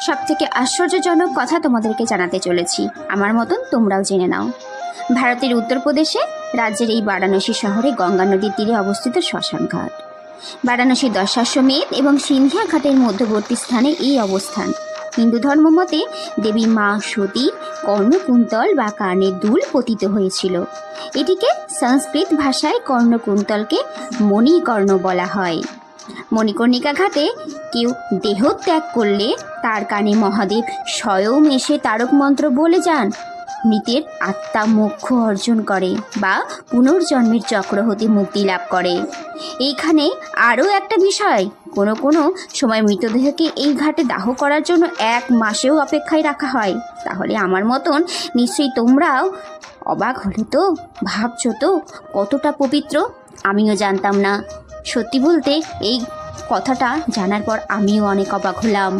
সবথেকে আশ্চর্যজনক কথা তোমাদেরকে জানাতে চলেছি, আমার মতন তোমরাও জেনে নাও। ভারতের উত্তরপ্রদেশে রাজ্যের এই বারাণসী শহরে গঙ্গা নদীর তীরে অবস্থিত শ্মশান ঘাট। বারাণসী দশাশ্বমেধ এবং সিন্ধিয়া ঘাটের মধ্যবর্তী স্থানে এই অবস্থান। হিন্দু ধর্ম মতে দেবী মা সতীর কর্ণকুন্তল বা কানের দুল পতিত হয়েছিল। এটিকে সংস্কৃত ভাষায় কর্ণকুন্তলকে মণিকর্ণ বলা হয়। মণিকর্ণিকা ঘাটে কেউ দেহত্যাগ করলে তার কানে মহাদেব স্বয়ং এসে তারক মন্ত্র বলে যান। মৃতের আত্মা মোক্ষ অর্জন করে বা পুনর্জন্মের চক্র হতে মুক্তি লাভ করে। এইখানে আরও একটা বিষয়, কোনো কোনো সময় মৃতদেহকে এই ঘাটে দাহ করার জন্য 1 মাসেও অপেক্ষায় রাখা হয়। তাহলে আমার মতন নিশ্চয়ই তোমরাও অবাক হলে তো? ভাবছো তো কতটা পবিত্র? আমিও জানতাম না। সত্যি বলতে এই কথাটা জানার পর আমিও অনেক অবাক হলাম।